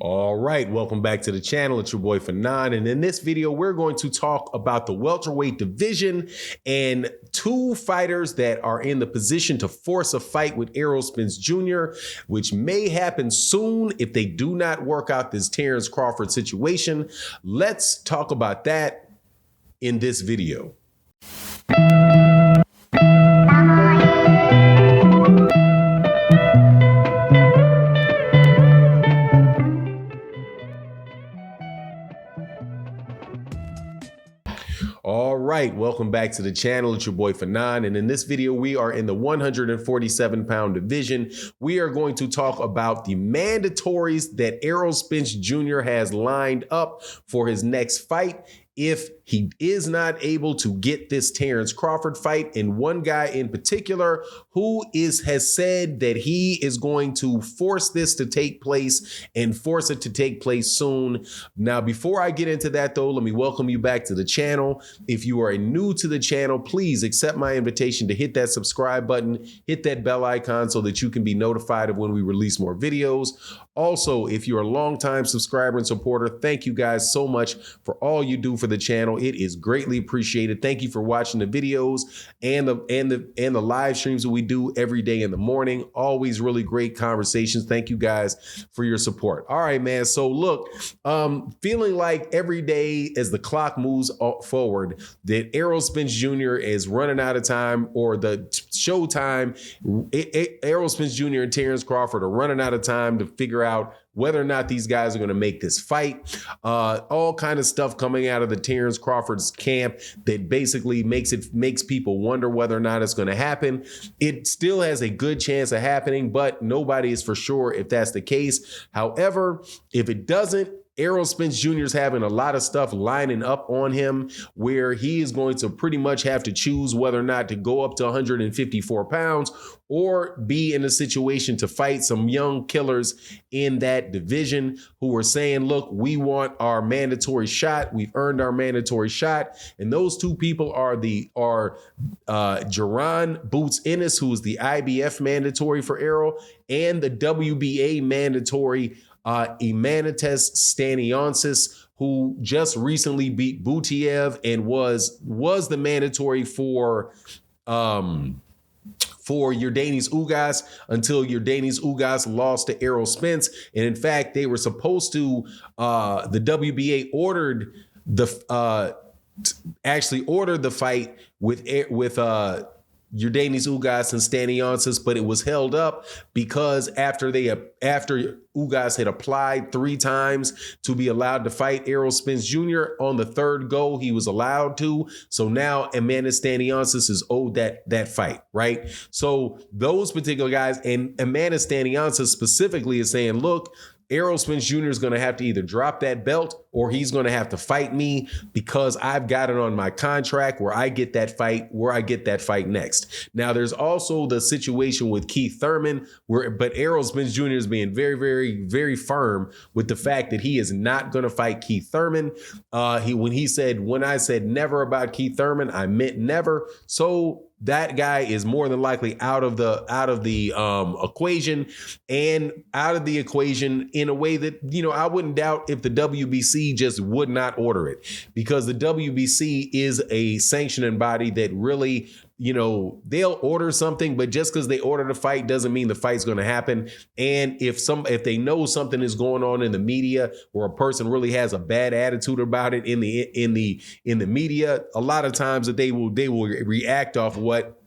All right, welcome back to the channel. It's your boy Fanon, and in this video, we're going to talk about the welterweight division and two fighters that are in the position to force a fight with Errol Spence Jr., which may happen soon if they do not work out this Terence Crawford situation. Let's talk about that in this video. All right, welcome back to the channel. It's your boy Fanon, and in this video, we are in the 147-pound division. We are going to talk about the mandatories that Errol Spence Jr. has lined up for his next fight if he is not able to get this Terence Crawford fight, and one guy in particular who has said that he is going to force this to take place and force it to take place soon. Now, before I get into that though, let me welcome you back to the channel. If you are new to the channel, please accept my invitation to hit that subscribe button, hit that bell icon so that you can be notified of when we release more videos. Also, if you're a longtime subscriber and supporter, thank you guys so much for all you do for the channel. It is greatly appreciated. Thank you for watching the videos and the live streams that we do every day in the morning. Always really great conversations. Thank you guys for your support. All right, man. So look, feeling like every day as the clock moves forward that Errol Spence Jr. is running out of time, or the show time, Errol Spence Jr. and Terence Crawford are running out of time to figure out whether or not these guys are going to make this fight. All kind of stuff coming out of the Terence Crawford's camp that basically makes people wonder whether or not it's going to happen. It still has a good chance of happening, but nobody is for sure if that's the case. However, if it doesn't, Errol Spence Jr. is having a lot of stuff lining up on him where he is going to pretty much have to choose whether or not to go up to 154 pounds or be in a situation to fight some young killers in that division who are saying, look, we want our mandatory shot. We've earned our mandatory shot. And those two people are Jaron Boots Ennis, who is the IBF mandatory for Errol, and the WBA mandatory Emanitas Stanionis, who just recently beat Butiev and was the mandatory for Yordenis Ugas until Yordenis Ugas lost to Errol Spence. And in fact, they were supposed to, the WBA ordered the fight with Yordenis Ugas and Stanionis, but it was held up because after Ugas had applied 3 times to be allowed to fight Errol Spence Jr. on the 3rd go, he was allowed to. So now Amanda Stanionis is owed that fight, right? So those particular guys, and Amanda Stanionis specifically is saying, look, Errol Spence Jr. is going to have to either drop that belt or he's going to have to fight me because I've got it on my contract where I get that fight next. Now, there's also the situation with Keith Thurman, but Errol Spence Jr. is being very, very, very firm with the fact that he is not going to fight Keith Thurman. When I said never about Keith Thurman, I meant never. So that guy is more than likely out of the equation, and out of the equation in a way that, I wouldn't doubt if the WBC just would not order it, because the WBC is a sanctioning body that really, they'll order something, but just because they order the fight doesn't mean the fight's going to happen. And if they know something is going on in the media where a person really has a bad attitude about it in the media, a lot of times that they will react off what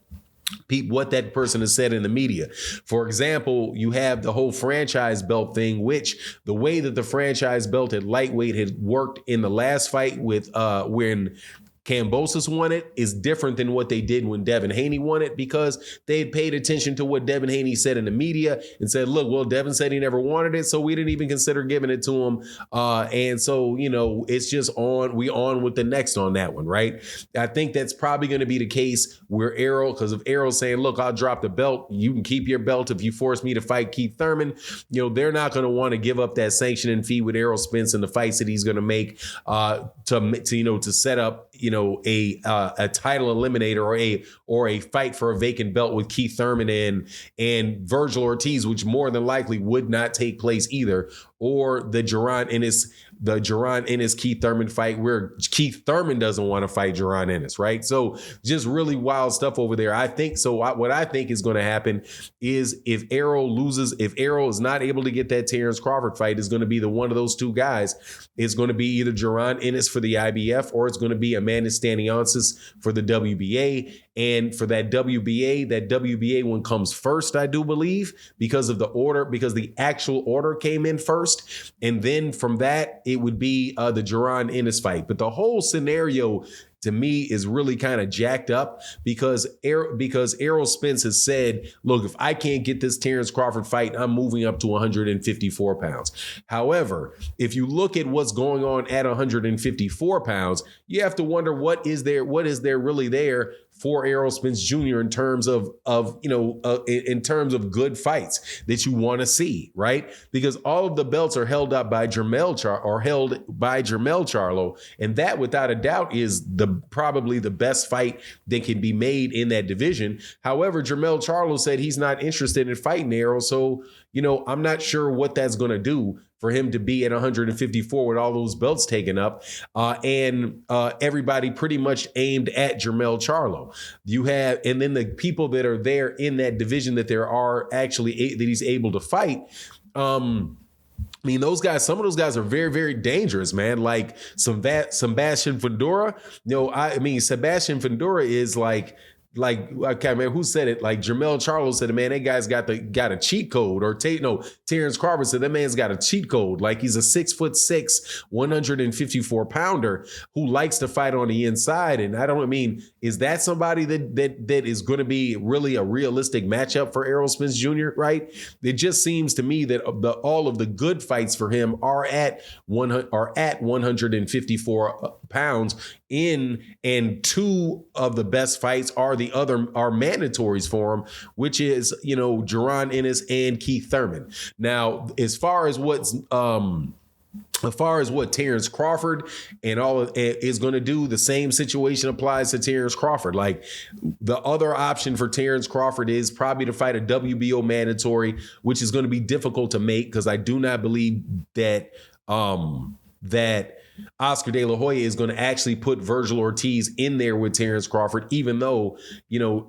that person has said in the media. For example, you have the whole franchise belt thing, which the way that the franchise belt at lightweight had worked in the last fight with when Kambosos won it is different than what they did when Devin Haney won it, because they paid attention to what Devin Haney said in the media and said, look, well, Devin said he never wanted it, so we didn't even consider giving it to him. And so, it's just we on with the next on that one, right? I think that's probably going to be the case where because if Errol's saying, look, I'll drop the belt, you can keep your belt if you force me to fight Keith Thurman, they're not going to want to give up that sanctioning fee with Errol Spence and the fights that he's going to make to set up a title eliminator or a fight for a vacant belt with Keith Thurman and Virgil Ortiz, which more than likely would not take place either. or the Jaron Ennis Keith Thurman fight, where Keith Thurman doesn't want to fight Jaron Ennis, right? So just really wild stuff over there. I think so. What I think is going to happen is if Errol is not able to get that Terence Crawford fight, is going to be the one of those two guys. It's going to be either Jaron Ennis for the IBF, or it's going to be Amanda Staniansis for the WBA. And for that WBA one comes first, I do believe, because of the order, because the actual order came in first. And then from that, it would be the Jaron Ennis fight. But the whole scenario to me is really kind of jacked up because Errol Spence has said, look, if I can't get this Terence Crawford fight, I'm moving up to 154 pounds. However, if you look at what's going on at 154 pounds, you have to wonder what is there really there for Errol Spence Jr. in terms of in terms of good fights that you want to see, right? Because all of the belts are held by Jermell Charlo, and that without a doubt is probably the best fight that can be made in that division. However, Jermell Charlo said he's not interested in fighting Errol, so I'm not sure what that's going to do for him to be at 154 with all those belts taken up, and everybody pretty much aimed at Jermell Charlo. And then the people that are there in that division that there are actually that he's able to fight. I mean, those guys, some of those guys are very, very dangerous, man. Like Sebastian Fundora. Sebastian Fundora is like I can't remember who said it. Like Jermell Charlo said, man, that guy's got a cheat code. Or Terence Crawford said that man's got a cheat code. Like he's a 6'6", 154 pounder who likes to fight on the inside. And is that somebody that is going to be really a realistic matchup for Errol Spence Jr., right? It just seems to me that all of the good fights for him are at 154 pounds and two of the best fights are mandatories for him, which is, Jaron Ennis and Keith Thurman. Now, as far as what Terence Crawford and all is going to do, the same situation applies to Terence Crawford. Like the other option for Terence Crawford is probably to fight a WBO mandatory, which is going to be difficult to make because I do not believe that Oscar De La Hoya is going to actually put Virgil Ortiz in there with Terence Crawford, even though,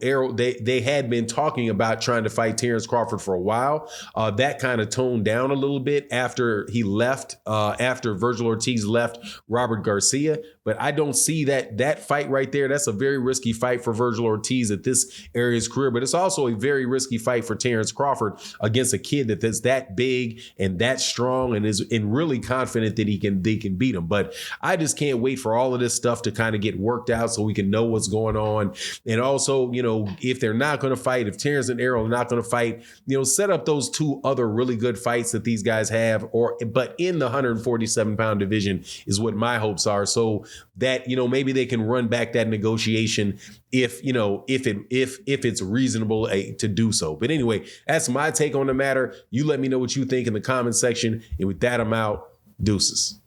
Errol, they had been talking about trying to fight Terence Crawford for a while. That kind of toned down a little bit after he left, after Virgil Ortiz left Robert Garcia. But I don't see that fight right there. That's a very risky fight for Virgil Ortiz at this area of his career. But it's also a very risky fight for Terence Crawford against a kid that's that big and that strong and is really confident that they can beat him. But I just can't wait for all of this stuff to kind of get worked out so we can know what's going on. And also, if they're not going to fight, if Terence and Errol are not going to fight, set up those two other really good fights that these guys have, but in the 147-pound division is what my hopes are. So that, maybe they can run back that negotiation if it's reasonable to do so. But anyway, that's my take on the matter. You let me know what you think in the comment section. And with that, I'm out. Deuces.